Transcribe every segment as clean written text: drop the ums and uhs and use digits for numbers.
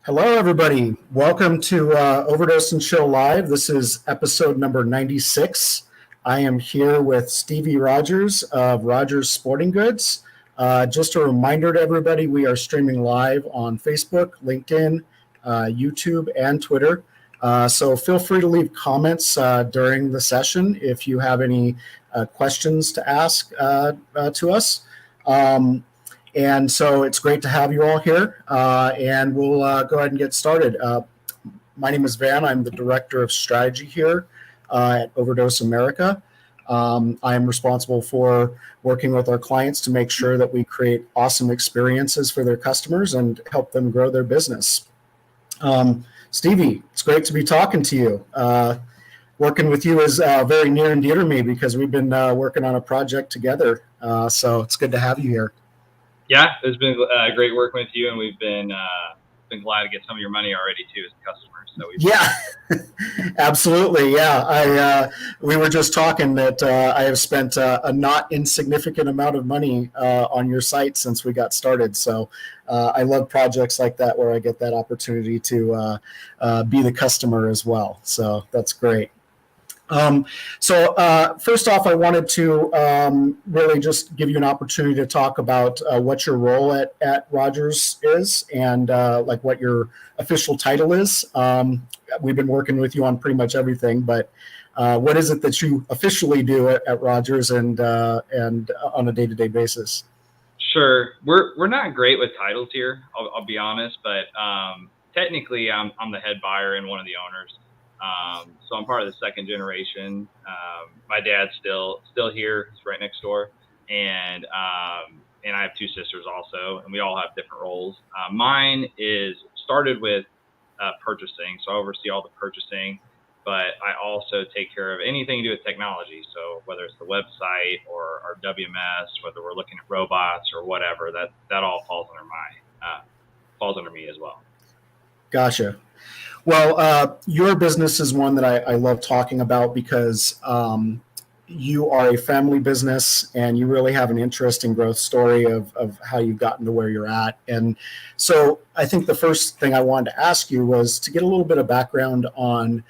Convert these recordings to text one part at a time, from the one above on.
Hello, everybody. Welcome to Overdose and Chill Live. This is episode number 96. I am here with Stevie Rogers of Rogers Sporting Goods. Just a reminder to everybody, we are streaming live on Facebook, LinkedIn, YouTube, and Twitter. So feel free to leave comments during the session if you have any questions to ask to us. And so it's great to have you all here, and we'll go ahead and get started. My name is Van. I'm the Director of Strategy here at Overdose America. I am responsible for working with our clients to make sure that we create awesome experiences for their customers and help them grow their business. Stevie, it's great to be talking to you. Working with you is very near and dear to me because we've been working on a project together. So it's good to have you here. Yeah, it's been great working with you, and we've been glad to get some of your money already too as customers. So Absolutely. Yeah, we were just talking that I have spent a not insignificant amount of money on your site since we got started. So I love projects like that where I get that opportunity to be the customer as well. So that's great. First off, I wanted to really just give you an opportunity to talk about what your role at Rogers is and like what your official title is. We've been working with you on pretty much everything, but what is it that you officially do at Rogers and on a day-to-day basis? Sure, we're not great with titles here. I'll be honest, but technically, I'm the head buyer and one of the owners. So I'm part of the second generation. My dad's still here. He's right next door. And I have two sisters also, and we all have different roles. Mine is started with purchasing. So I oversee all the purchasing, but I also take care of anything to do with technology. So whether it's the website or our WMS, whether we're looking at robots or whatever, that all falls under me as well. Gotcha. Well, your business is one that I love talking about because you are a family business and you really have an interesting growth story of how you've gotten to where you're at. And so I think the first thing I wanted to ask you was to get a little bit of background on,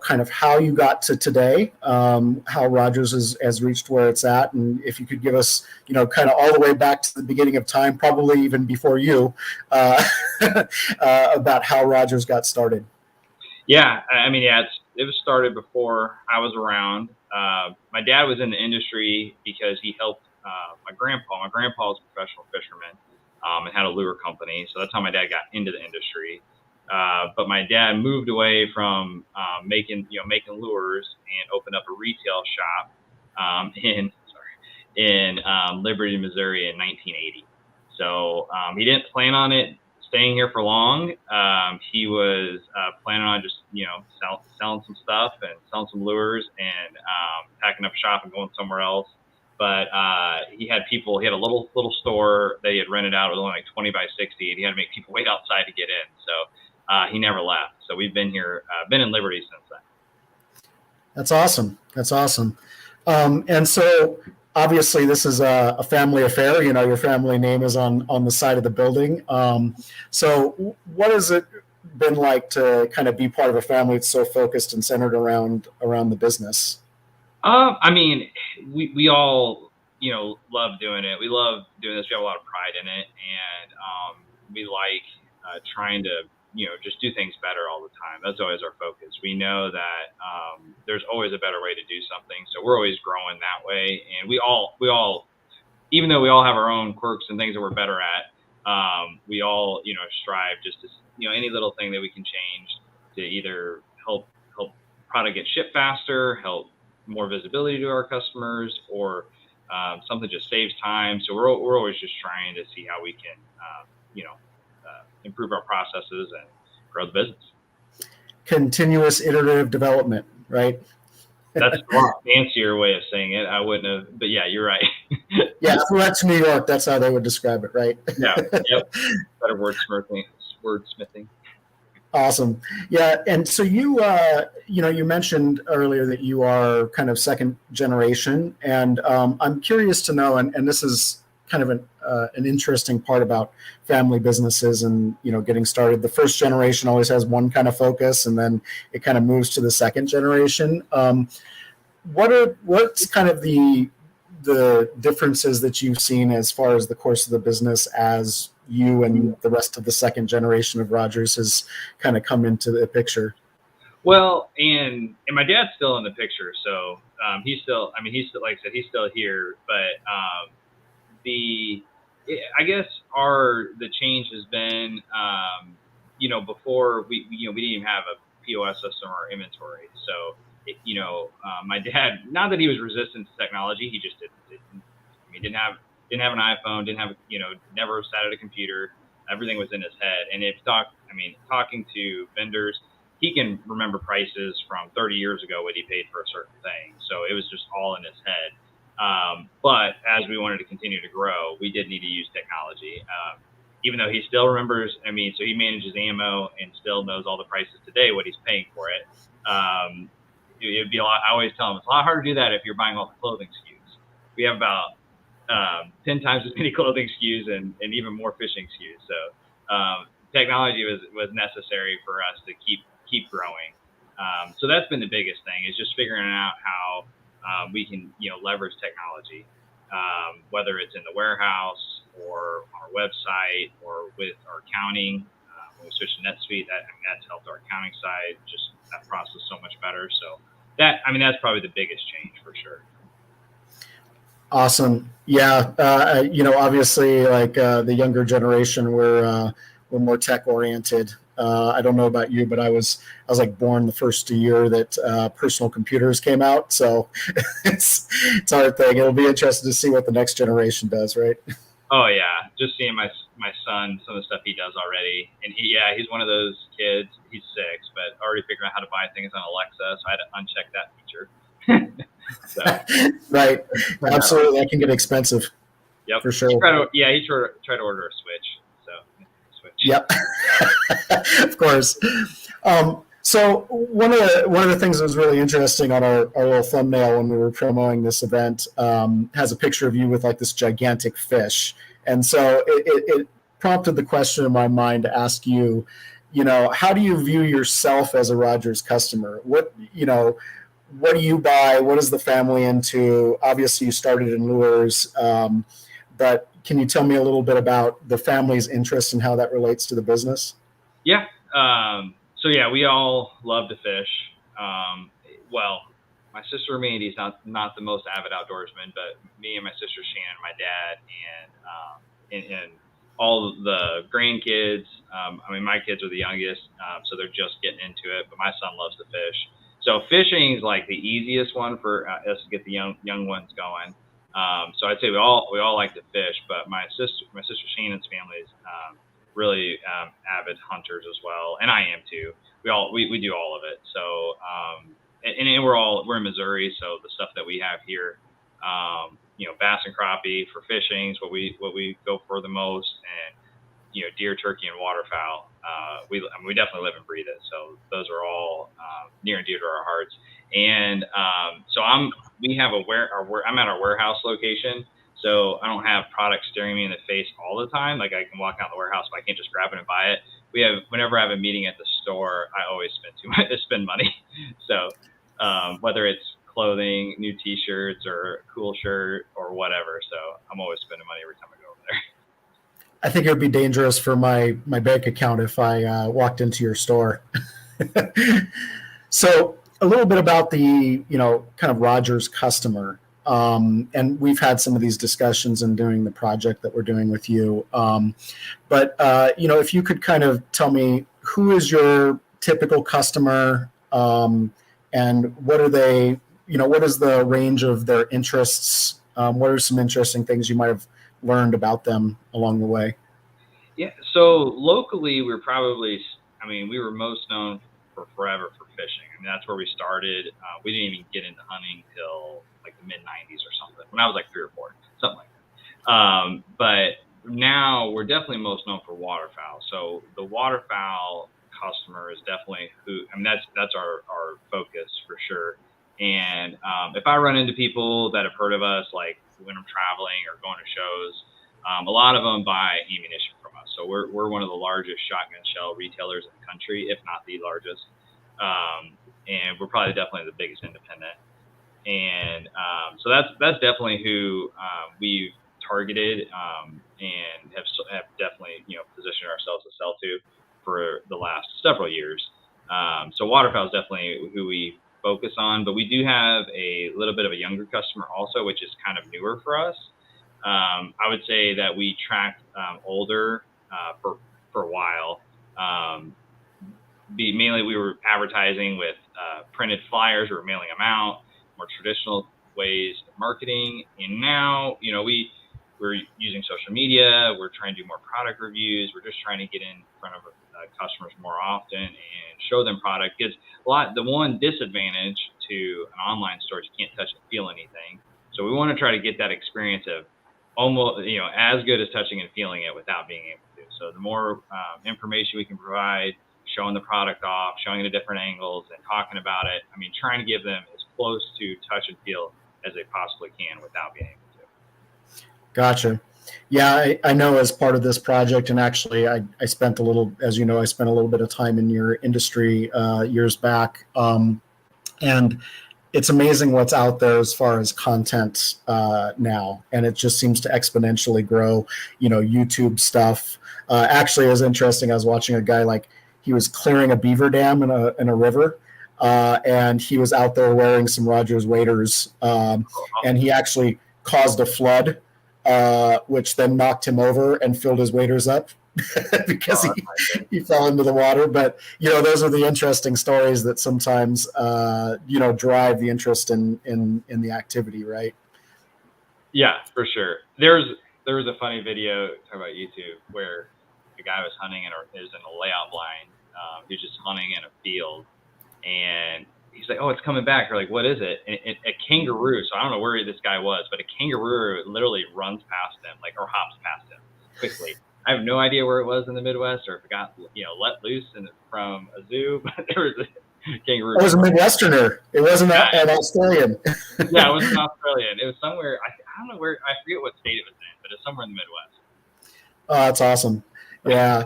kind of how you got to today, how Rogers has reached where it's at. And if you could give us, kind of all the way back to the beginning of time, probably even before you, about how Rogers got started. Yeah, it was started before I was around. My dad was in the industry because he helped my grandpa. My grandpa was a professional fisherman and had a lure company. So that's how my dad got into the industry. But my dad moved away from making lures and opened up a retail shop in Liberty, Missouri in 1980. So he didn't plan on it staying here for long. He was planning on just selling some stuff and selling some lures and packing up shop and going somewhere else. But he had a little store that he had rented out. It was only like 20 by 60, and he had to make people wait outside to get in. So he never left. So we've been here, been in Liberty since then. That's awesome. And so obviously this is a family affair. Your family name is on the side of the building. So what has it been like to kind of be part of a family that's so focused and centered around the business? We all, love doing it. We love doing this. We have a lot of pride in it. And we like trying to, just do things better all the time. That's always our focus. We know that there's always a better way to do something. So we're always growing that way. And we all, even though we all have our own quirks and things that we're better at, we all, strive just to, any little thing that we can change to either help product get shipped faster, help more visibility to our customers, or something just saves time. So we're always just trying to see how we can, improve our processes and grow the business. Continuous iterative development, right? That's a lot fancier way of saying it. I wouldn't have, but yeah, you're right. Yeah, well, that's New York. That's how they would describe it, right? Yeah, yep. Better wordsmithing. Awesome. Yeah, and so you mentioned earlier that you are kind of second generation, and I'm curious to know, and this is kind of an interesting part about family businesses and, getting started. The first generation always has one kind of focus, and then it kind of moves to the second generation. What's kind of the differences that you've seen as far as the course of the business as you and the rest of the second generation of Rogers has kind of come into the picture? Well, and my dad's still in the picture, so he's still, like I said, he's still here. But I guess the change has been, before we didn't even have a POS system or inventory. So, my dad, not that he was resistant to technology, he just didn't have an iPhone, never sat at a computer. Everything was in his head. And talking to vendors, he can remember prices from 30 years ago what he paid for a certain thing. So it was just all in his head. But as we wanted to continue to grow, we did need to use technology. Even though he still remembers, so he manages ammo and still knows all the prices today, what he's paying for it. It'd be a lot. I always tell him it's a lot harder to do that if you're buying all the clothing SKUs. We have about 10 times as many clothing SKUs and even more fishing SKUs. So technology was necessary for us to keep growing. So that's been the biggest thing, is just figuring out how we can leverage technology, whether it's in the warehouse or on our website or with our accounting. When we switched to NetSuite, that's helped our accounting side, just that process so much better. So that's probably the biggest change for sure. Awesome. Yeah. Obviously, like the younger generation, we're more tech oriented. I don't know about you, but I was like born the first year that personal computers came out. So it's a hard thing. It'll be interesting to see what the next generation does, right? Oh yeah, just seeing my son, some of the stuff he does already, and he's one of those kids. He's 6, but already figuring out how to buy things on Alexa. So I had to uncheck that feature. Right, absolutely. That can get expensive. Yep, for sure. He tried to order a Switch. So Switch. Yep, of course. So one of the things that was really interesting on our little thumbnail when we were promoting this event has a picture of you with like this gigantic fish, and so it prompted the question in my mind to ask you, how do you view yourself as a Rogers customer? What do you buy? What is the family into? Obviously, you started in lures, but can you tell me a little bit about the family's interest and how that relates to the business? Yeah. So yeah, we all love to fish. Well, my sister Mandy's not the most avid outdoorsman, but me and my sister Shannon, my dad, and all the grandkids. My kids are the youngest, so they're just getting into it. But my son loves to fish. So fishing is like the easiest one for us to get the young ones going. So I'd say we all like to fish, but my sister Shannon's family is really avid hunters as well, and I am too. We do all of it. So and we're in Missouri, so the stuff that we have here, bass and crappie for fishing is what we go for the most, and deer, turkey, and waterfowl. We definitely live and breathe it. So those are all near and dear to our hearts. And so I'm at our warehouse location. So I don't have products staring me in the face all the time. Like I can walk out the warehouse, but I can't just grab it and buy it. Whenever I have a meeting at the store, I always spend money. So whether it's clothing, new T-shirts, or a cool shirt, or whatever. So I'm always spending money every time I go over there. I think it would be dangerous for my bank account if I walked into your store. So a little bit about the kind of Rogers customer, and we've had some of these discussions in doing the project that we're doing with you. But if you could kind of tell me who is your typical customer, and what are they? What is the range of their interests? What are some interesting things you might have learned about them along the way? Yeah. So locally, we were most known forever for fishing. That's where we started. We didn't even get into hunting till like the mid 90s or something, when I was like 3 or 4, something like that. But now we're definitely most known for waterfowl. So the waterfowl customer is definitely that's our focus for sure. And if I run into people that have heard of us, like when I'm traveling or going to shows, A lot of them buy ammunition from us. So we're one of the largest shotgun shell retailers in the country, if not the largest. And we're probably definitely the biggest independent. And so that's definitely who we've targeted and have definitely positioned ourselves to sell to for the last several years. So waterfowl is definitely who we focus on, but we do have a little bit of a younger customer also, which is kind of newer for us. I would say that we tracked older for a while. Mainly we were advertising with printed flyers. We were mailing them out, more traditional ways of marketing. And now, we're using social media. We're trying to do more product reviews. We're just trying to get in front of customers more often and show them product. Because the one disadvantage to an online store is you can't touch and feel anything. So we want to try to get that experience of almost, as good as touching and feeling it without being able to. So the more information we can provide, showing the product off, showing it at different angles and talking about it. I mean, trying to give them as close to touch and feel as they possibly can without being able to. Gotcha. Yeah, I know as part of this project, and actually I spent a little, as you know, I spent a little bit of time in your industry years back. And it's amazing what's out there as far as content now. And it just seems to exponentially grow, YouTube stuff. Actually, it was interesting. I was watching a guy, he was clearing a beaver dam in a river. And he was out there wearing some Rogers waders. And he actually caused a flood, which then knocked him over and filled his waders up because he fell into the water. But, those are the interesting stories that sometimes, drive the interest in the activity, right? Yeah, for sure. There was a funny video talking about YouTube where a guy was hunting and is in a layout blind. He was just hunting in a field, and he's like, "Oh, it's coming back." We're like, "What is it?" And a kangaroo. So I don't know where this guy was, but a kangaroo literally runs past him, or hops past him quickly. I have no idea where it was in the Midwest, or if it got let loose from a zoo. But there was a kangaroo. It was a Midwesterner. It wasn't an Australian. Yeah, it was an Australian. It was somewhere. I don't know where. I forget what state it was in, but it's somewhere in the Midwest. Oh, that's awesome. Yeah.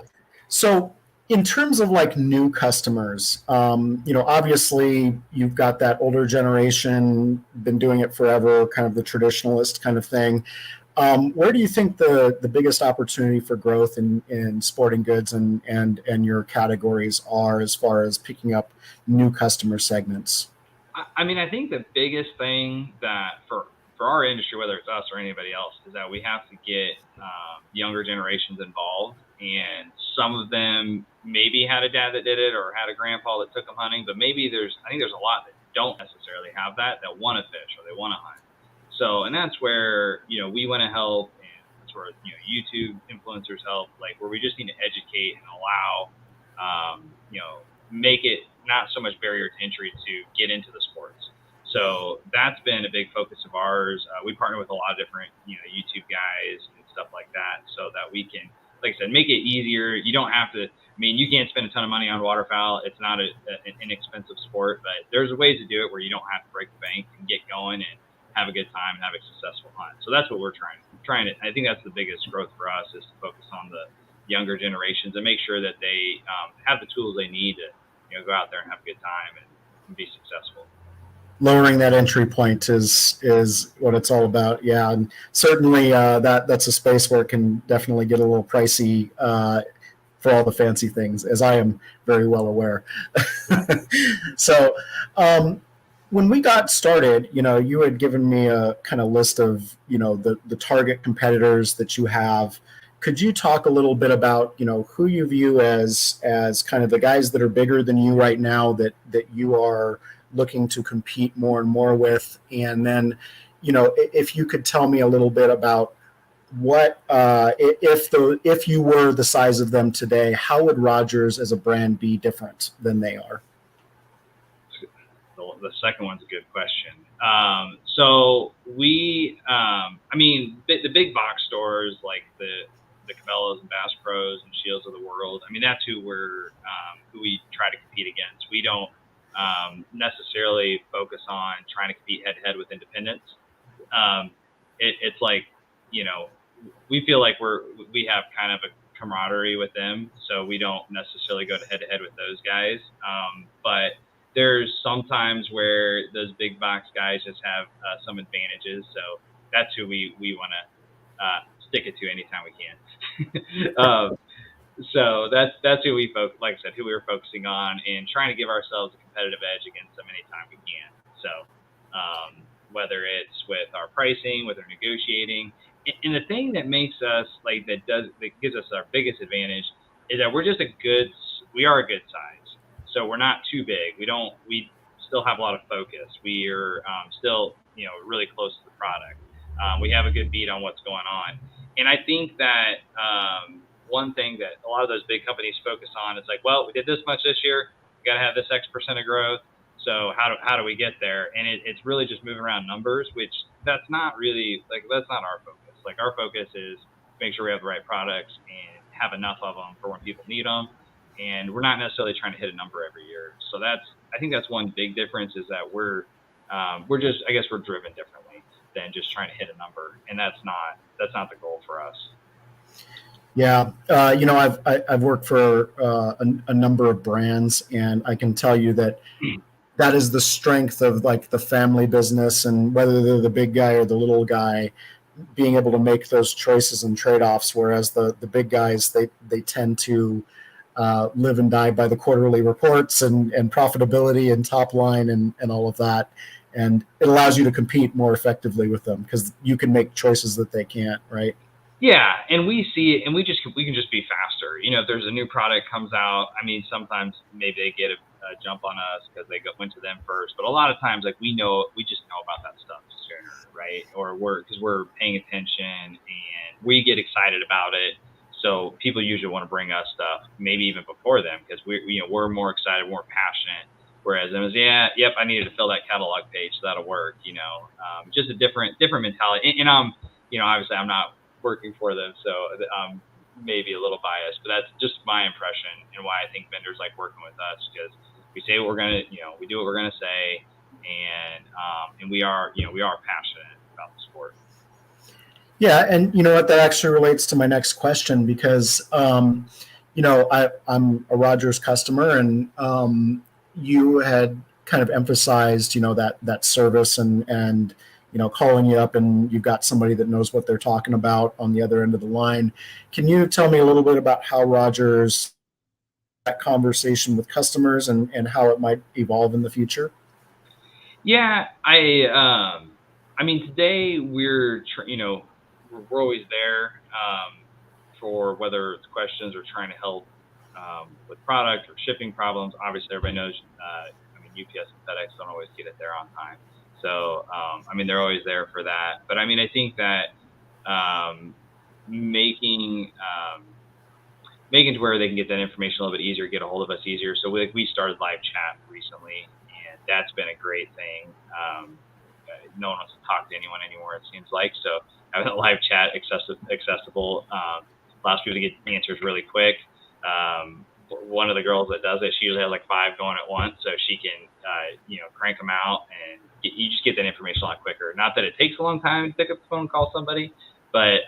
So in terms of new customers, obviously you've got that older generation, been doing it forever, kind of the traditionalist kind of thing. Where do you think the biggest opportunity for growth in sporting goods and your categories are as far as picking up new customer segments? I mean, I think the biggest thing that for our industry, whether it's us or anybody else, is that we have to get younger generations involved. And some of them maybe had a dad that did it or had a grandpa that took them hunting, but maybe I think there's a lot that don't necessarily have that want to fish or they want to hunt. So, and that's where, we want to help, and that's where, YouTube influencers help, where we just need to educate and allow, make it not so much barrier to entry to get into the sports. So that's been a big focus of ours. We partner with a lot of different, YouTube guys and stuff like that so that we can, like I said, make it easier. You don't have to, you can't spend a ton of money on waterfowl. It's not an inexpensive sport, but there's ways to do it where you don't have to break the bank and get going and have a good time and have a successful hunt. So that's what we're trying to, I think that's the biggest growth for us, is to focus on the younger generations and make sure that they have the tools they need to, go out there and have a good time and be successful. Lowering that entry point is what it's all about. Yeah, and certainly that's a space where it can definitely get a little pricey for all the fancy things, as I am very well aware. So when we got started, you had given me a kind of list of the target competitors that you have. Could you talk a little bit about who you view as kind of the guys that are bigger than you right now that you are looking to compete more and more with? And then, if you could tell me a little bit about what, if you were the size of them today, how would Rogers as a brand be different than they are? The second one's a good question. So we, the big box stores like the Cabela's and Bass Pros and Shields of the world, that's who who we try to compete against. We don't necessarily focus on trying to compete head to head with independents. It's like, we feel like we have kind of a camaraderie with them, so we don't necessarily go head to head with those guys. But there's sometimes where those big box guys just have some advantages, so that's who we want to stick it to anytime we can. So that's who like I said, who we were focusing on and trying to give ourselves a competitive edge against them anytime we can. So whether it's with our pricing, with our negotiating, and the thing that makes us that gives us our biggest advantage is that we are a good size. So we're not too big. We still have a lot of focus. We are still really close to the product. We have a good beat on what's going on, and I think that one thing that a lot of those big companies focus on is like, well, we did this much this year, we got to have this X% of growth. So how do we get there? And it's really just moving around numbers, which that's not really that's not our focus. Like our focus is make sure we have the right products and have enough of them for when people need them. And we're not necessarily trying to hit a number every year. So I think that's one big difference is that we're just, I guess we're driven differently than just trying to hit a number. And that's not the goal for us. Yeah, I've worked for a number of brands, and I can tell you that is the strength of the family business, and whether they're the big guy or the little guy, being able to make those choices and trade-offs. Whereas the big guys, they tend to live and die by the quarterly reports and profitability and top line and all of that. And it allows you to compete more effectively with them because you can make choices that they can't, right? Yeah, and we see it, and we can just be faster. If there's a new product comes out, I mean, sometimes maybe they get a jump on us because they went to them first. But a lot of times, we just know about that stuff sooner, right? Or because we're paying attention and we get excited about it. So people usually want to bring us stuff, maybe even before them, because we're more excited, more passionate. Whereas it was, yep, I needed to fill that catalog page, so that'll work. Just a different mentality. And obviously I'm not working for them, so maybe a little biased, but that's just my impression and why I think vendors like working with us, because we say what we're gonna, we do what we're gonna say, and we are passionate about the sport. Yeah, and you know what, that actually relates to my next question, because I'm a Rogers customer, and you had kind of emphasized that service and calling you up, and you've got somebody that knows what they're talking about on the other end of the line. Can you tell me a little bit about how Rogers, that conversation with customers, and how it might evolve in the future? Yeah, I mean, today we're always there for whether it's questions or trying to help with product or shipping problems. Obviously, everybody knows, UPS and FedEx don't always get it there on time. So, they're always there for that. But I think that making to where they can get that information a little bit easier, get a hold of us easier. So we started live chat recently, and that's been a great thing. No one wants to talk to anyone anymore, it seems like. So having a live chat accessible allows people to get answers really quick. One of the girls that does it, she usually has 5 going at once, so she can crank them out, and you just get that information a lot quicker. Not that it takes a long time to pick up the phone and call somebody, but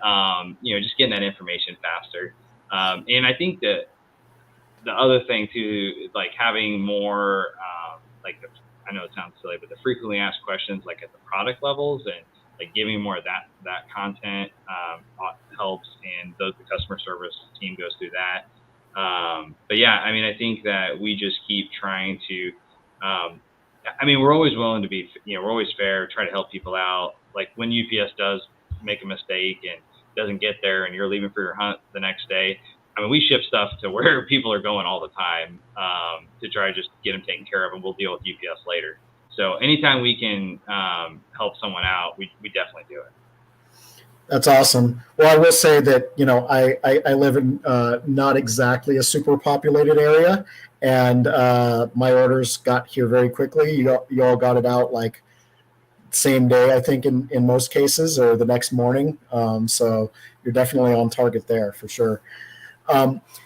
just getting that information faster. And I think that the other thing too, having more I know it sounds silly, but the frequently asked questions at the product levels, and giving more of that content helps, and the customer service team goes through that. But yeah, I think that we just keep trying to, we're always willing to be, we're always fair, try to help people out. When UPS does make a mistake and doesn't get there and you're leaving for your hunt the next day, we ship stuff to where people are going all the time, to try to just get them taken care of, and we'll deal with UPS later. So anytime we can help someone out, we definitely do it. That's awesome. Well, I will say that, I live in not exactly a super populated area, and my orders got here very quickly. You all got it out same day, I think, in most cases, or the next morning. So you're definitely on target there for sure.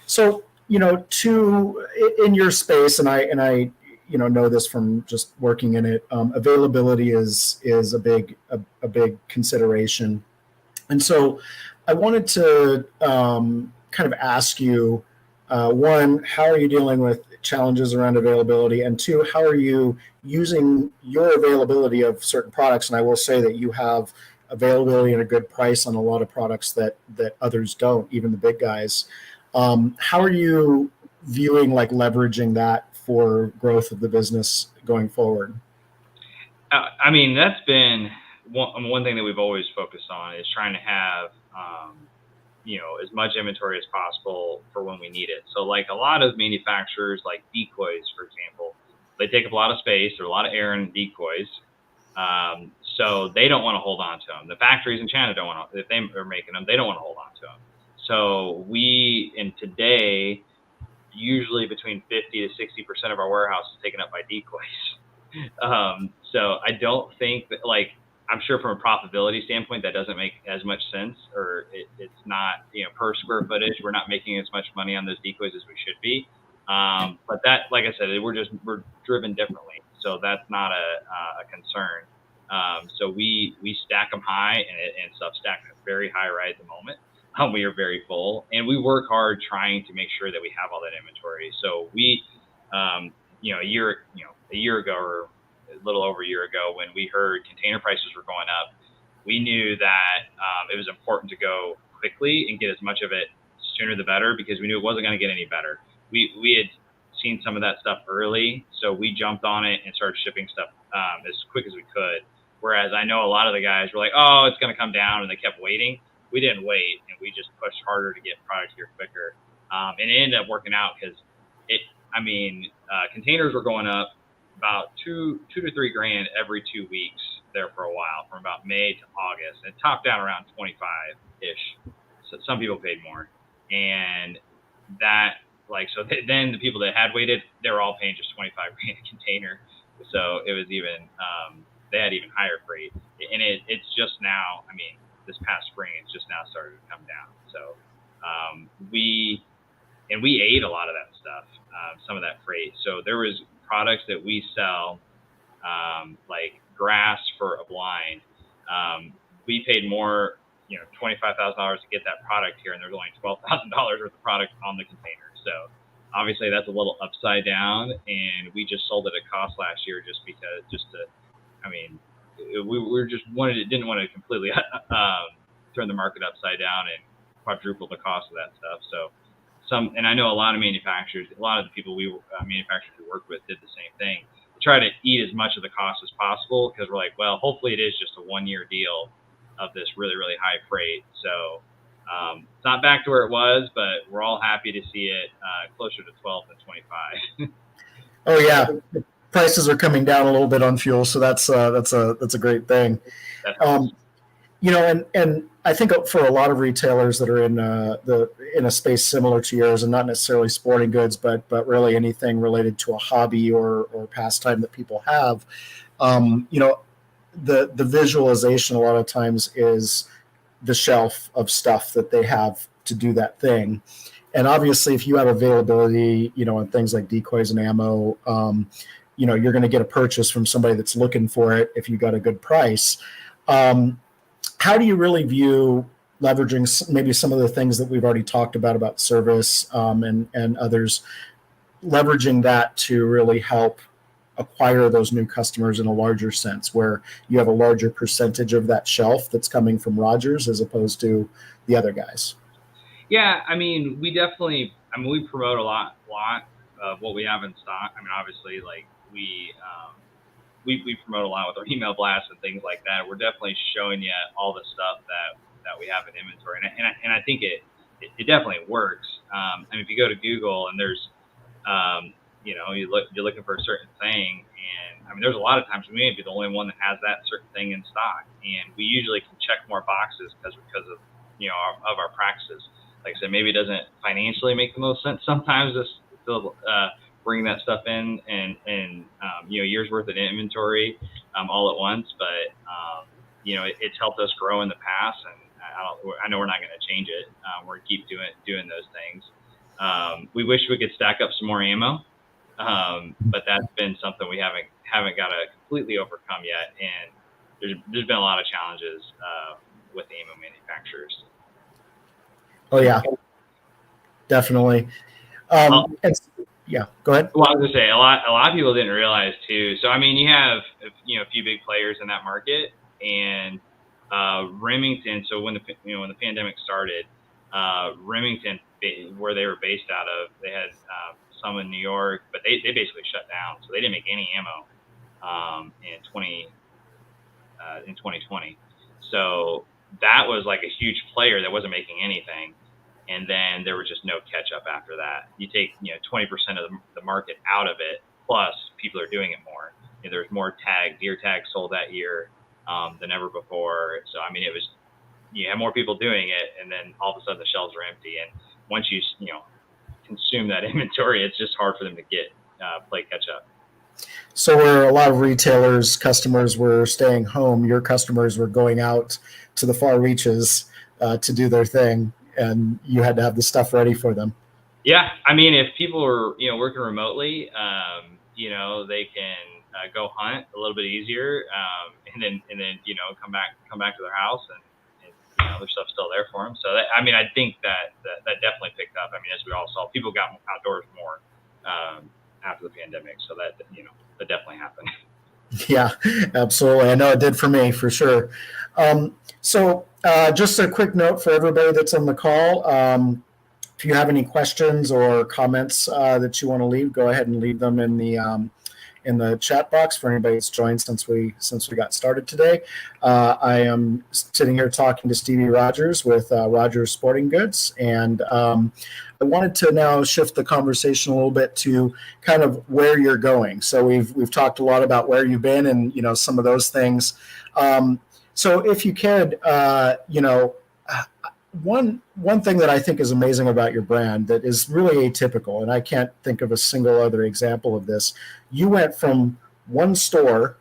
So, in your space, and I know this from just working in it, availability is a big consideration. And so I wanted to kind of ask you, one, how are you dealing with challenges around availability? And two, how are you using your availability of certain products? And I will say that you have availability and a good price on a lot of products that others don't, even the big guys. How are you viewing like leveraging that for growth of the business going forward? I mean, that's been one thing that we've always focused on is trying to have, as much inventory as possible for when we need it. So like a lot of manufacturers, like decoys, for example, they take up a lot of space. There are a lot of air in decoys. So they don't want to hold on to them. The factories in China don't want to, if they are making them, they don't want to hold on to them. So today, usually between 50 to 60% of our warehouse is taken up by decoys. So I don't think that, like, I'm sure from a profitability standpoint, that doesn't make as much sense, or it's not, per square footage, we're not making as much money on those decoys as we should be. But that, like I said, we're driven differently. So that's not a concern. So we stack them high and sub-stack them very high right at the moment. We are very full, and we work hard trying to make sure that we have all that inventory. So we, a year ago, or a little over a year ago, when we heard container prices were going up, we knew that it was important to go quickly and get as much of it sooner the better, because we knew it wasn't going to get any better. We had seen some of that stuff early, so we jumped on it and started shipping stuff as quick as we could. Whereas I know a lot of the guys were like, oh, it's going to come down, and they kept waiting. We didn't wait, and we just pushed harder to get product here quicker. And it ended up working out because containers were going up about $2 to $3 grand every 2 weeks there for a while, from about May to August. And it topped out around 25-ish. So some people paid more. And that, then the people that had waited, they were all paying just 25 grand a container. So it was even, they had even higher freight. And it's just now, this past spring, it's just now started to come down. So we ate a lot of that stuff, some of that freight. So there was products that we sell, like grass for a blind. We paid more, $25,000 to get that product here, and there's only $12,000 worth of product on the container. So obviously that's a little upside down, and we just sold it at cost last year we didn't want to completely turn the market upside down and quadruple the cost of that stuff. So and I know a lot of manufacturers, a lot of the people manufacturers we work with did the same thing. We try to eat as much of the cost as possible, because we're like, well, hopefully it is just a 1-year deal of this really, really high freight. So it's not back to where it was, but we're all happy to see it closer to 12 than 25. Oh yeah, prices are coming down a little bit on fuel, so that's a great thing. And I think for a lot of retailers that are in a space similar to yours, and not necessarily sporting goods, but really anything related to a hobby or pastime that people have, the visualization a lot of times is the shelf of stuff that they have to do that thing. And obviously, if you have availability, on things like decoys and ammo, you're going to get a purchase from somebody that's looking for it if you got a good price. How do you really view leveraging maybe some of the things that we've already talked about service and others, leveraging that to really help acquire those new customers in a larger sense, where you have a larger percentage of that shelf that's coming from Rogers as opposed to the other guys? Yeah, we definitely, we promote a lot of what we have in stock. Obviously, like we promote a lot with our email blasts and things like that. We're definitely showing you all the stuff that we have in inventory, and I think it definitely works. If you go to Google and there's you're looking for a certain thing, and there's a lot of times we may be the only one that has that certain thing in stock, and we usually can check more boxes because of our practices. Like I said, maybe it doesn't financially make the most sense sometimes to bring that stuff in and years worth of inventory all at once, but it's helped us grow in the past, and I know we're not going to change it. We're going to keep doing those things. We wish we could stack up some more ammo, but that's been something we haven't got to completely overcome yet, and there's been a lot of challenges with the ammo manufacturers. Oh yeah, definitely. And yeah, go ahead. Well, I was gonna say a lot of people didn't realize too. So I mean, you have a few big players in that market, and Remington. So when the pandemic started, Remington, where they were based out of, they had some in New York, but they basically shut down. So they didn't make any ammo in 2020. So that was like a huge player that wasn't making anything. And then there was just no catch up after that. You take 20% of the market out of it, plus people are doing it more. There's more deer tags sold that year than ever before. So I mean, it was you have more people doing it, and then all of a sudden the shelves are empty. And once you consume that inventory, it's just hard for them to play catch up. So where a lot of retailers, customers were staying home, your customers were going out to the far reaches to do their thing, and you had to have the stuff ready for them. Yeah, I mean, if people are working remotely, they can go hunt a little bit easier, and then come back to their house, and their stuff's still there for them. So that, I mean, I think that definitely picked up. I mean, as we all saw, people got outdoors more after the pandemic, so that definitely happened. Yeah, absolutely. I know it did for me, for sure. So just a quick note for everybody that's on the call. If you have any questions or comments that you want to leave, go ahead and leave them in the chat box for anybody that's joined since we got started today. I am sitting here talking to Stevie Rogers with Rogers Sporting Goods, and I wanted to now shift the conversation a little bit to kind of where you're going. So we've talked a lot about where you've been and some of those things. So if you could, one thing that I think is amazing about your brand that is really atypical, and I can't think of a single other example of this. You went from one store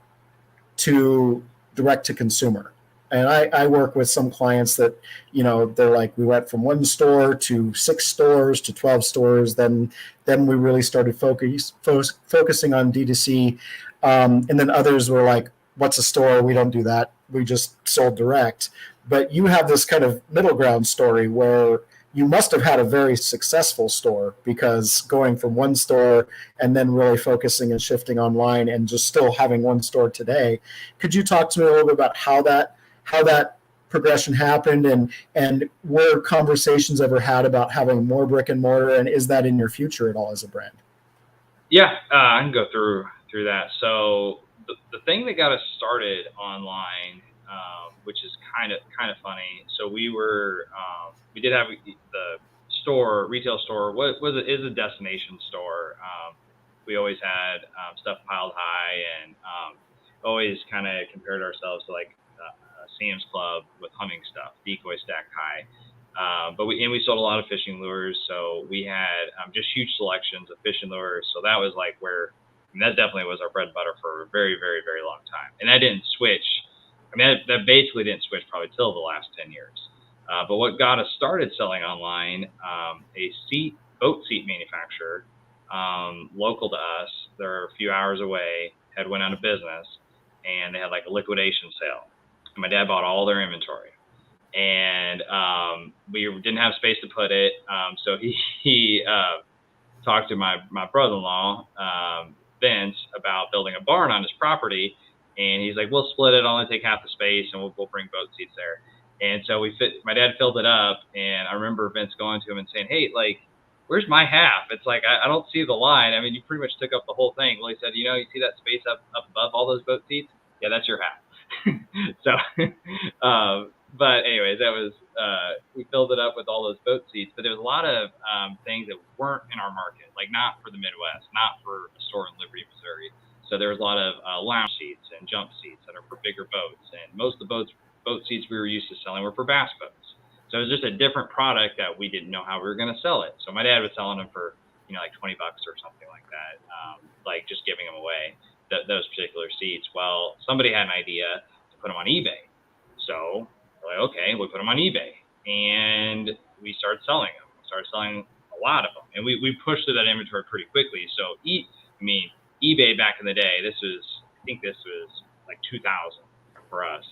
to direct to consumer. And I work with some clients that, they're like, we went from one store to 6 stores to 12 stores. Then we really started focusing on D2C. And then others were like, what's a store? We don't do that. We just sold direct. But you have this kind of middle ground story where you must have had a very successful store, because going from one store and then really focusing and shifting online and just still having one store today. Could you talk to me a little bit about how that progression happened, and were conversations ever had about having more brick and mortar, and is that in your future at all as a brand? Yeah, I can go through that. So the thing that got us started online, which is kind of funny. So we did have the retail store is a destination store. We always had stuff piled high, and always kind of compared ourselves to like Sam's Club with hunting stuff, decoy stacked high. But we sold a lot of fishing lures, so we had just huge selections of fishing lures. So that was like that definitely was our bread and butter for a very, very, very long time. And that didn't switch. I mean, that basically didn't switch probably till the last 10 years. But what got us started selling online, a boat seat manufacturer, local to us, they're a few hours away, had went out of business, and they had like a liquidation sale. And my dad bought all their inventory. And we didn't have space to put it, so he talked to my brother-in-law, Vince, about building a barn on his property, and he's like, "We'll split it. I'll only take half the space, and we'll bring boat seats there." And so my dad filled it up, and I remember Vince going to him and saying, "Hey, like, where's my half? It's like I don't see the line. I mean, you pretty much took up the whole thing." Well, he said, "You see that space up above all those boat seats? Yeah, that's your half." So, but anyways, that was we filled it up with all those boat seats. But there was a lot of things that weren't in our market, like not for the Midwest, not for a store in Liberty, Missouri. So there was a lot of lounge seats and jump seats that are for bigger boats, and most of the boat seats we were used to selling were for bass boats. So it was just a different product that we didn't know how we were going to sell it. So my dad was selling them for like $20 or something like that, like just giving them away, those particular seats. Well, somebody had an idea to put them on eBay. So we're like, okay, we put them on eBay, and we started selling them. We started selling a lot of them, and we pushed through that inventory pretty quickly. So eBay back in the day, I think this was like 2000 for us.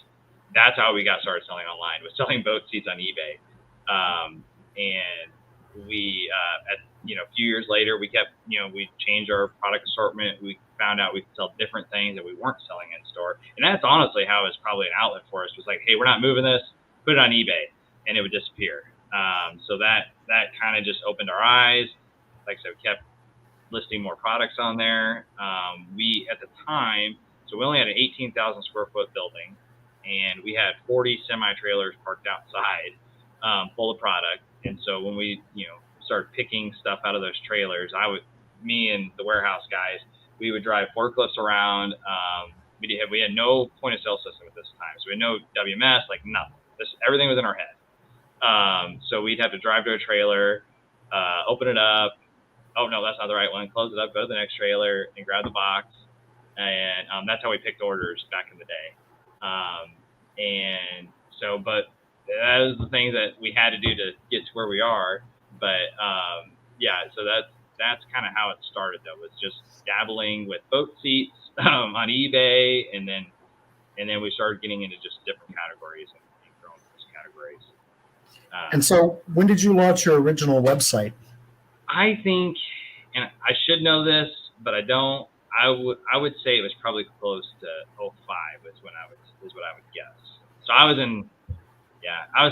That's how we got started selling online, was selling boat seats on eBay. And we, a few years later, we kept, we changed our product assortment. We found out we could sell different things that we weren't selling in store. And that's honestly how it was probably an outlet for us. It was like, hey, we're not moving this, put it on eBay, and it would disappear. So that kind of just opened our eyes. Like I said, we kept listing more products on there. We, at the time, so we only had an 18,000 square foot building, and we had 40 semi-trailers parked outside, full of product. And so when we, started picking stuff out of those trailers, me and the warehouse guys, we would drive forklifts around. We had no point of sale system at this time. So we had no WMS, like nothing. Everything was in our head. So we'd have to drive to a trailer, open it up. Oh no, that's not the right one. Close it up, go to the next trailer and grab the box. And that's how we picked orders back in the day. And so, but that was the things that we had to do to get to where we are. But so that's kind of how it started, though, was just dabbling with boat seats on eBay, and then we started getting into just different categories and growing those categories. And so, when did you launch your original website? I think, and I should know this, but I don't. I would say it was probably close to 05 is what I would guess. So I was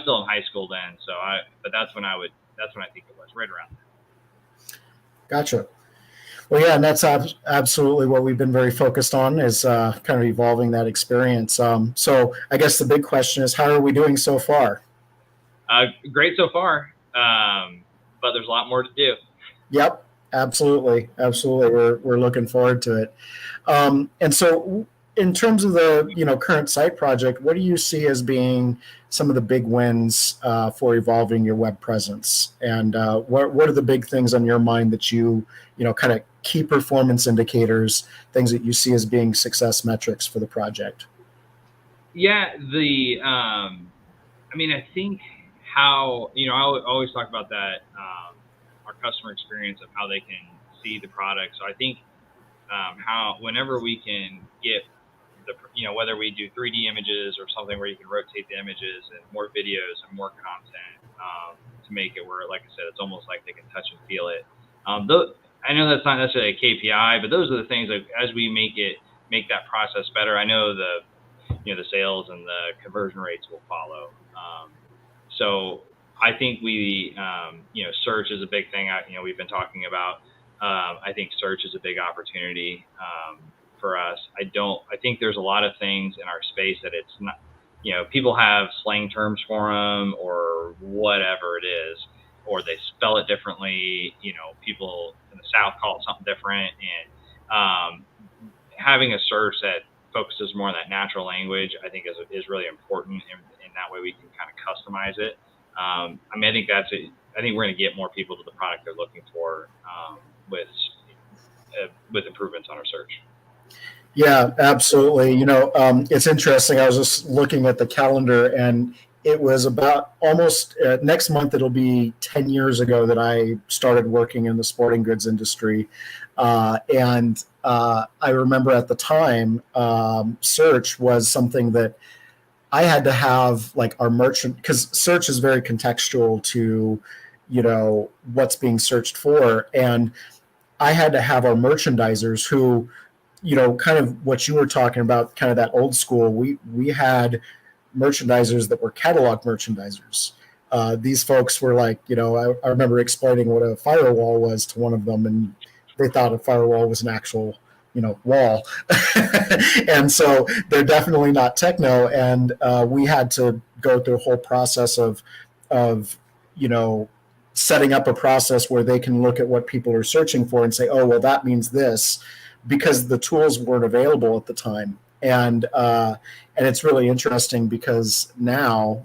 still in high school then. But that's when I think it was, right around then. Gotcha. Well, yeah, and that's absolutely what we've been very focused on, is kind of evolving that experience. So I guess the big question is, how are we doing so far? Great so far, but there's a lot more to do. Yep, absolutely. We're looking forward to it. And so, in terms of the current site project, what do you see as being some of the big wins for evolving your web presence? And what are the big things on your mind that you kind of key performance indicators, things that you see as being success metrics for the project? Yeah, I think how, I always talk about that, our customer experience of how they can see the product. So I think how whenever we can get whether we do 3D images or something where you can rotate the images, and more videos and more content to make it where, like I said, it's almost like they can touch and feel it. I know that's not necessarily a KPI, but those are the things that as we make that process better, I know the sales and the conversion rates will follow. So I think search is a big thing. We've been talking about. I think search is a big opportunity for us. I think there's a lot of things in our space that it's not, people have slang terms for them or whatever it is, or they spell it differently. People in the South call it something different. And having a search that focuses more on that natural language, I think is really important. And that way we can kind of customize it. I think we're going to get more people to the product they're looking for with improvements on our search. Yeah, absolutely. It's interesting. I was just looking at the calendar, and it was about almost next month, it'll be 10 years ago that I started working in the sporting goods industry. And I remember at the time, search was something that I had to have, like, our merchant, because search is very contextual to, what's being searched for. And I had to have our merchandisers who, kind of what you were talking about, kind of that old school. We had merchandisers that were catalog merchandisers. These folks were like, I remember explaining what a firewall was to one of them, and they thought a firewall was an actual, wall. And so they're definitely not techno. And we had to go through a whole process of, setting up a process where they can look at what people are searching for and say, oh, well, that means this, because the tools weren't available at the time. And it's really interesting because now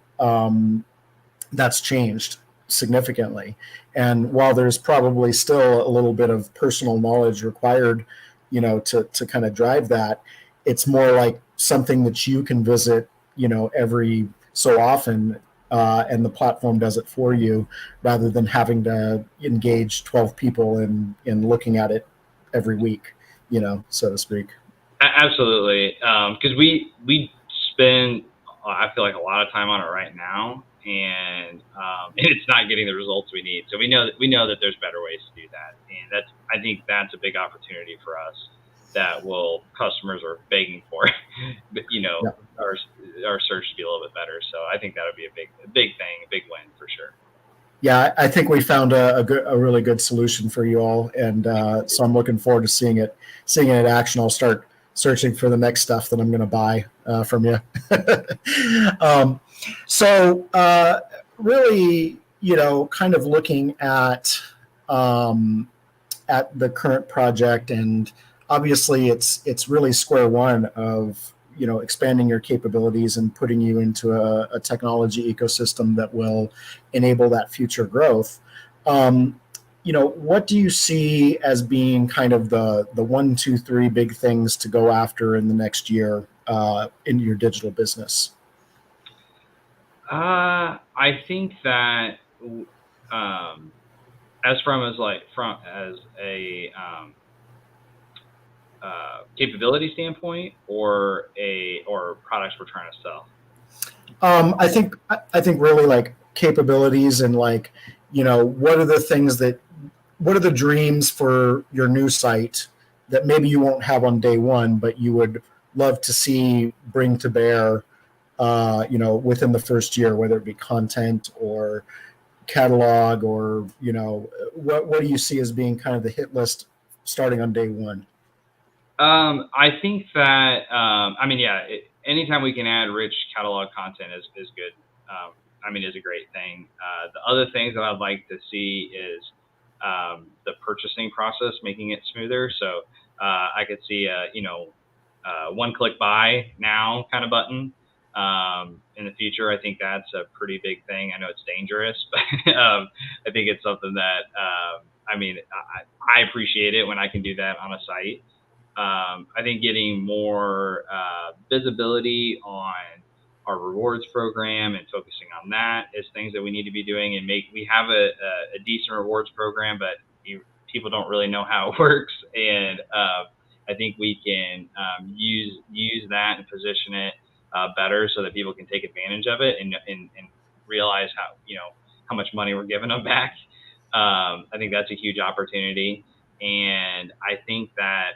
that's changed significantly. And while there's probably still a little bit of personal knowledge required, to kind of drive that, it's more like something that you can visit, every so often, and the platform does it for you, rather than having to engage 12 people in looking at it every week, so to speak. Absolutely. Because we spend, I feel like, a lot of time on it right now. and it's not getting the results we need. So we know that there's better ways to do that, and I think that's a big opportunity for us that customers are begging for. But our search to be a little bit better. So I think that would be a big thing, a big win for sure. Yeah, I think we found a really good solution for you all, and so I'm looking forward to seeing it in action. I'll start searching for the next stuff that I'm going to buy from you. So really, kind of looking at the current project, and obviously it's really square one of expanding your capabilities and putting you into a technology ecosystem that will enable that future growth. What do you see as being kind of the 1, 2, 3 big things to go after in the next year in your digital business? I think that as a capability standpoint, or products we're trying to sell. I think really like capabilities, and like what are the dreams for your new site that maybe you won't have on day one, but you would love to see bring to bear within the first year, whether it be content or catalog, or what do you see as being kind of the hit list starting on day one? I think that anytime we can add rich catalog content is good. Is a great thing. The other things that I'd like to see is the purchasing process, making it smoother. So I could see a one-click buy now kind of button in the future. I think that's a pretty big thing. I know it's dangerous, but I think it's something that I appreciate it when I can do that on a site. I think getting more visibility on our rewards program and focusing on that is things that we need to be doing. And we have a decent rewards program, but people don't really know how it works. And I think we can use that and position it better so that people can take advantage of it and realize how much money we're giving them back. I think that's a huge opportunity. And I think that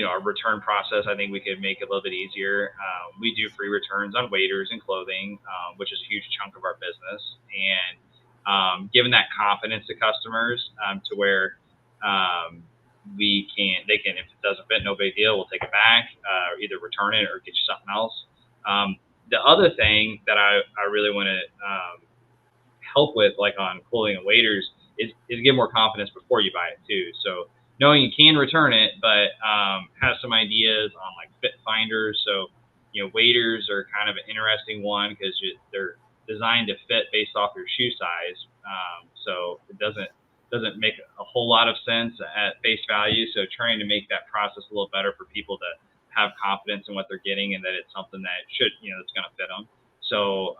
our return process, I think we could make it a little bit easier. We do free returns on waders and clothing, which is a huge chunk of our business. And giving that confidence to customers to where they can, if it doesn't fit, no big deal, we'll take it back, either return it or get you something else. The other thing that I really want to help with, like on clothing and waders, is get more confidence before you buy it too. So knowing you can return it, but have some ideas on like fit finders. So waders are kind of an interesting one because they're designed to fit based off your shoe size. So it doesn't make a whole lot of sense at face value. So trying to make that process a little better for people to have confidence in what they're getting, and that it's something that it's going to fit them. So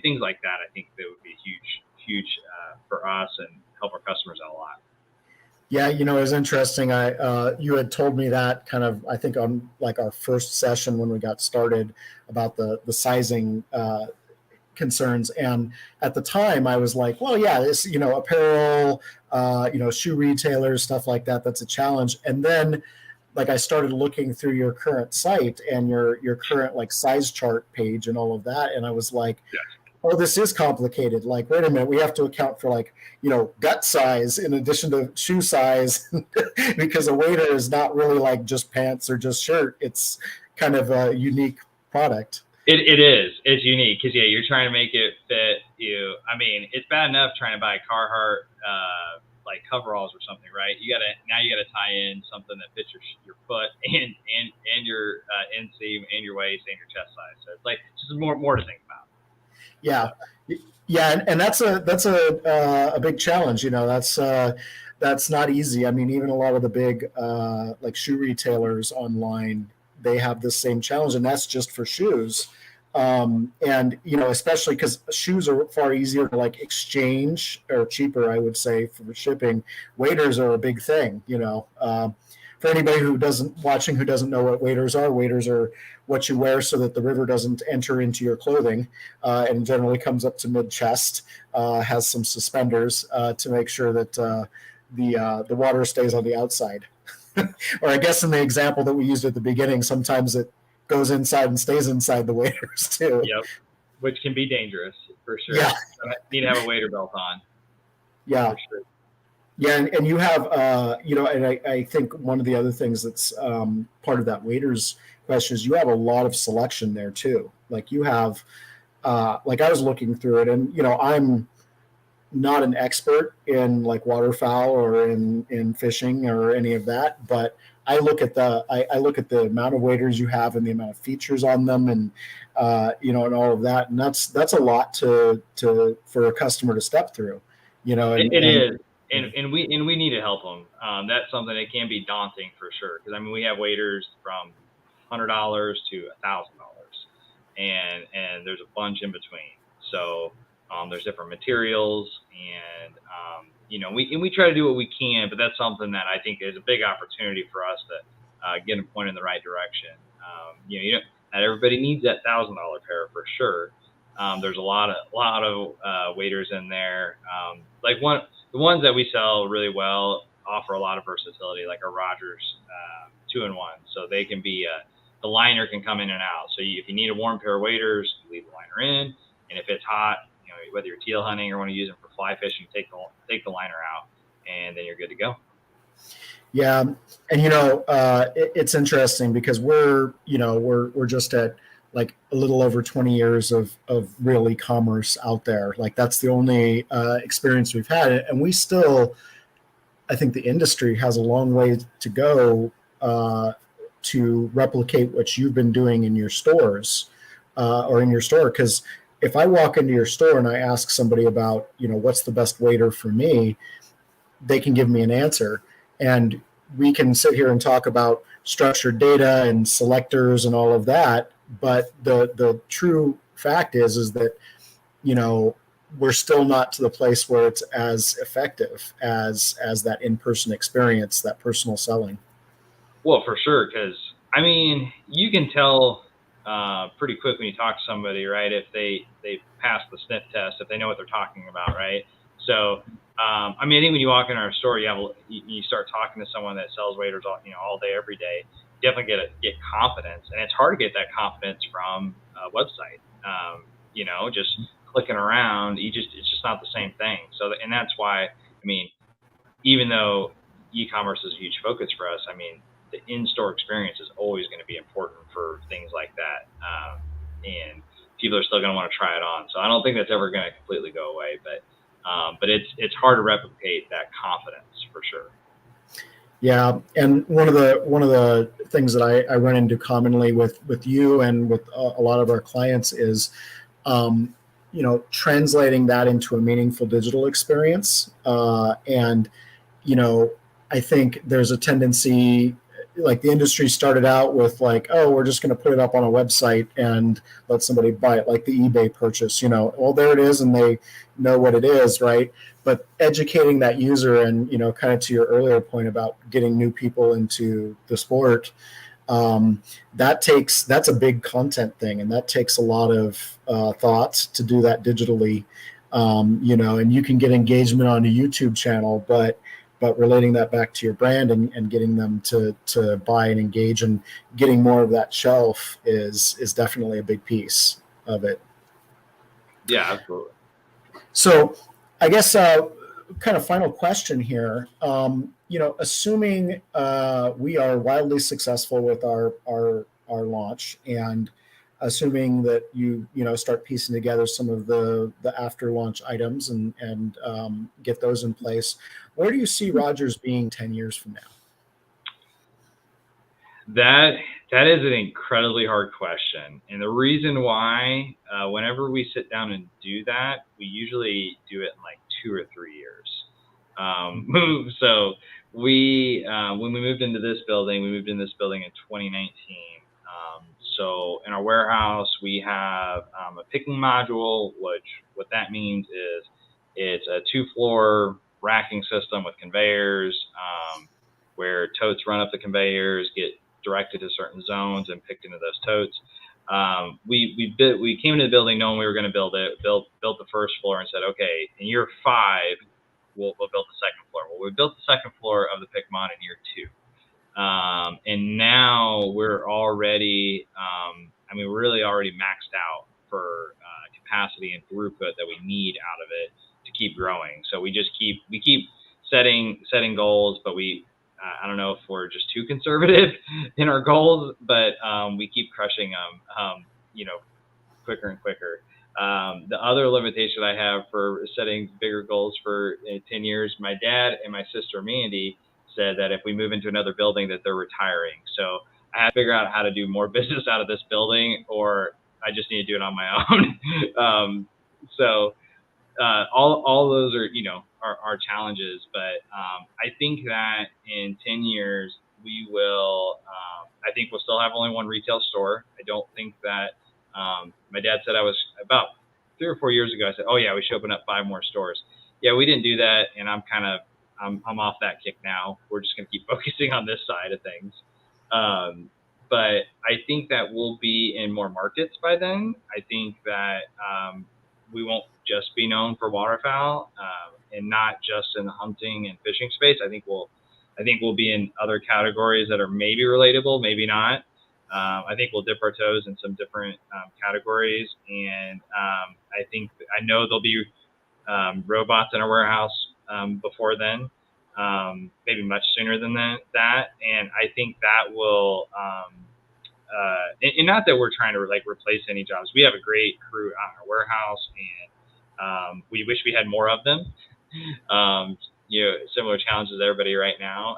things like that, I think that would be huge for us and help our customers out a lot. Yeah, it was interesting. You had told me that kind of, I think on like our first session when we got started, about the sizing concerns. And at the time I was like, well, yeah, this, apparel, shoe retailers, stuff like that, that's a challenge. And then like I started looking through your current site and your current like size chart page and all of that. And I was like, oh, this is complicated. Like, wait a minute, we have to account for like, gut size in addition to shoe size because a wader is not really like just pants or just shirt. It's kind of a unique product. It is. It's unique because you're trying to make it fit you. It's bad enough trying to buy Carhartt like coveralls or something, right? You gotta tie in something that fits your foot and your inseam and your waist and your chest size. So it's like just more to think about. Yeah, and that's a big challenge. That's not easy. Even a lot of the big like shoe retailers online, they have the same challenge, and that's just for shoes. And especially because shoes are far easier to like exchange, or cheaper, I would say, for shipping. Waders are a big thing, for anybody who doesn't know what waders are what you wear so that the river doesn't enter into your clothing, and generally comes up to mid chest. Has some suspenders to make sure that the water stays on the outside. Or I guess in the example that we used at the beginning, sometimes it goes inside and stays inside the waders too. Yep, which can be dangerous for sure. Yeah. So need to have a wader belt on. Yeah. For sure. Yeah, and you have, and I think one of the other things that's part of that waiters question is you have a lot of selection there too. Like you have, like I was looking through it, and I'm not an expert in like waterfowl or in fishing or any of that, but I look at the amount of waders you have and the amount of features on them, and and all of that, and that's a lot to for a customer to step through. It is. And we need to help them. That's something that can be daunting for sure. Because we have waders from $100 to $1,000, and there's a bunch in between. So there's different materials, and we try to do what we can. But that's something that I think is a big opportunity for us to get them pointed in the right direction. Not everybody needs that $1,000 pair for sure. There's a lot of waders in there. The ones that we sell really well offer a lot of versatility, like our Rogers 2-in-1. So they can be the liner can come in and out. So if you need a warm pair of waders, you leave the liner in, and if it's hot, whether you're teal hunting or want to use them for fly fishing, take the liner out, and then you're good to go. Yeah, and it's interesting because we're just at like a little over 20 years of real e-commerce out there. Like that's the only experience we've had, and we still, I think the industry has a long way to go to replicate what you've been doing in your stores or in your store. Because if I walk into your store and I ask somebody about what's the best wader for me, they can give me an answer, and we can sit here and talk about structured data and selectors and all of that. But the true fact is that we're still not to the place where it's as effective as that in-person experience, that personal selling. Well, for sure, because you can tell pretty quick when you talk to somebody, right? If they pass the sniff test, if they know what they're talking about, right? So I think when you walk in our store, you start talking to someone that sells waders all day, every day. You definitely get confidence, and it's hard to get that confidence from a website. Just clicking around, it's just not the same thing. So, and that's why, even though e-commerce is a huge focus for us, the in-store experience is always going to be important for things like that, and people are still going to want to try it on. So I don't think that's ever going to completely go away, but it's hard to replicate that confidence for sure. Yeah, and one of the things that I run into commonly with you and with a lot of our clients is, translating that into a meaningful digital experience. And I think there's a tendency, like the industry started out with like, oh, we're just going to put it up on a website and let somebody buy it, like the eBay purchase. Well, there it is, and they know what it is, right? But educating that user and, kind of to your earlier point about getting new people into the sport, that's a big content thing, and that takes a lot of thought to do that digitally, and you can get engagement on a YouTube channel, but relating that back to your brand and getting them to buy and engage and getting more of that shelf is definitely a big piece of it. Yeah, absolutely. So I guess kind of final question here. Assuming we are wildly successful with our launch, and assuming that you start piecing together some of the after launch items and get those in place, where do you see Rogers being 10 years from now? That is an incredibly hard question, and the reason why, whenever we sit down and do that, we usually do it in like 2 or 3 years. So we when we moved into this building, in 2019. So in our warehouse, we have a picking module, which what that means is it's a 2-floor racking system with conveyors, where totes run up the conveyors, get directed to certain zones and picked into those totes. We came into the building knowing we were going to build it, built the first floor and said, okay, in year 5, we'll build the second floor. Well, we built the second floor of the Pickmon in year 2. And now we're already, we're really already maxed out for capacity and throughput that we need out of it to keep growing. So we keep setting goals, but I don't know if we're just too conservative in our goals, but we keep crushing them, quicker and quicker. The other limitation I have for setting bigger goals for 10 years, my dad and my sister Mandy said that if we move into another building that they're retiring. So I have to figure out how to do more business out of this building, or I just need to do it on my own. All those are challenges, but I think that in 10 years we will. I think we'll still have only one retail store. I don't think that. My dad said I was about 3 or 4 years ago. I said, "Oh yeah, we should open up 5 more stores." Yeah, we didn't do that, and I'm off that kick now. We're just going to keep focusing on this side of things. But I think that we'll be in more markets by then. I think that we won't just be known for waterfowl and not just in the hunting and fishing space. I think we'll be in other categories that are maybe relatable, maybe not. I think we'll dip our toes in some different categories, and I know there'll be robots in our warehouse before then, maybe much sooner than that. And I think that will, and not that we're trying to replace any jobs. We have a great crew out in our warehouse, and we wish we had more of them. Similar challenges to everybody right now.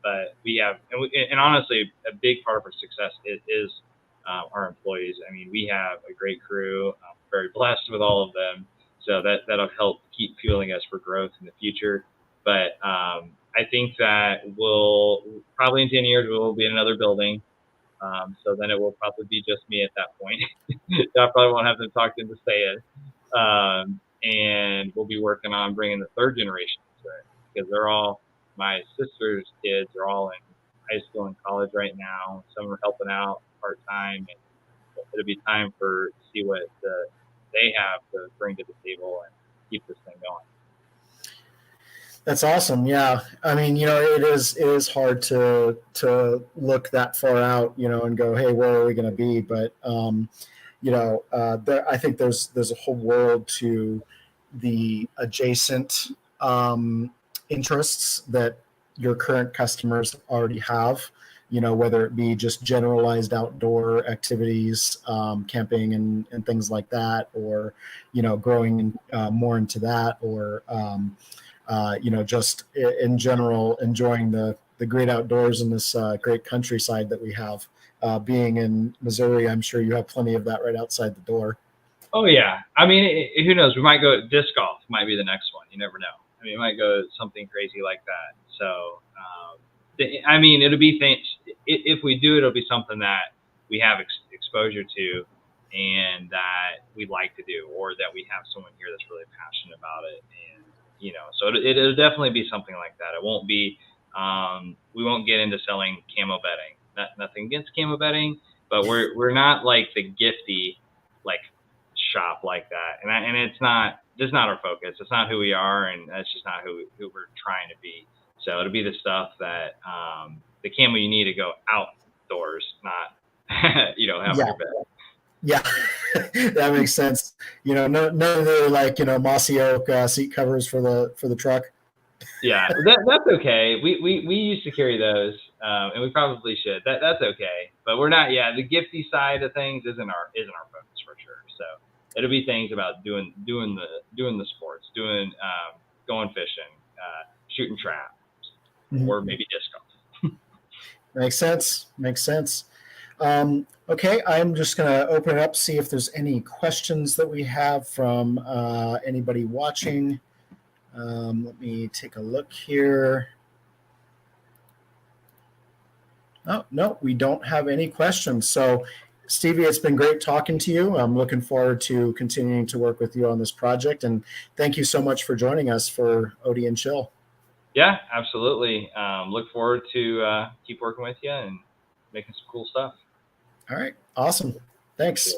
But we have, and honestly, a big part of our success is our employees. I mean, we have a great crew. I'm very blessed with all of them. So that'll help keep fueling us for growth in the future. But I think that we'll probably in 10 years we'll be in another building. So then it will probably be just me at that point. So I probably won't have to talk to them to stay in. And we'll be working on bringing the 3rd generation to it, because they're all, my sister's kids are all in high school and college right now. Some are helping out part-time, and it'll be time to see what they have to bring to the table and keep this thing going. That's awesome. Yeah. I mean, it is hard to look that far out, and go, hey, where are we going to be? But, I think there's a whole world to the adjacent interests that your current customers already have, whether it be just generalized outdoor activities, camping and things like that, or, growing more into that, or, just in general, enjoying the great outdoors in this great countryside that we have. Being in Missouri, I'm sure you have plenty of that right outside the door. Oh, yeah. I mean, who knows? We might go disc golf might be the next one. You never know. I mean, it might go something crazy like that. So, it'll be things. If we do it, it'll be something that we have exposure to and that we like to do, or that we have someone here that's really passionate about it. And, so it'll definitely be something like that. It won't be, we won't get into selling camo bedding. Nothing against camo bedding, but we're not like the gifty, shop like that. And it's not our focus. It's not who we are, and that's just not who we're trying to be. So it'll be the stuff that, the camo you need to go outdoors, not, have your bed. Yeah, that makes sense. None of the mossy oak seat covers for the truck. Yeah, that's okay. We used to carry those, and we probably should. That's okay, but we're not. Yeah, the gifty side of things isn't our focus for sure. So it'll be things about doing the sports, going fishing, shooting traps, or maybe disc golf. Makes sense. Okay, I'm just going to open it up, see if there's any questions that we have from anybody watching. Let me take a look here. Oh, no, we don't have any questions. So, Stevie, it's been great talking to you. I'm looking forward to continuing to work with you on this project. And thank you so much for joining us for Odie and Chill. Yeah, absolutely. Look forward to keep working with you and making some cool stuff. All right. Awesome. Thanks.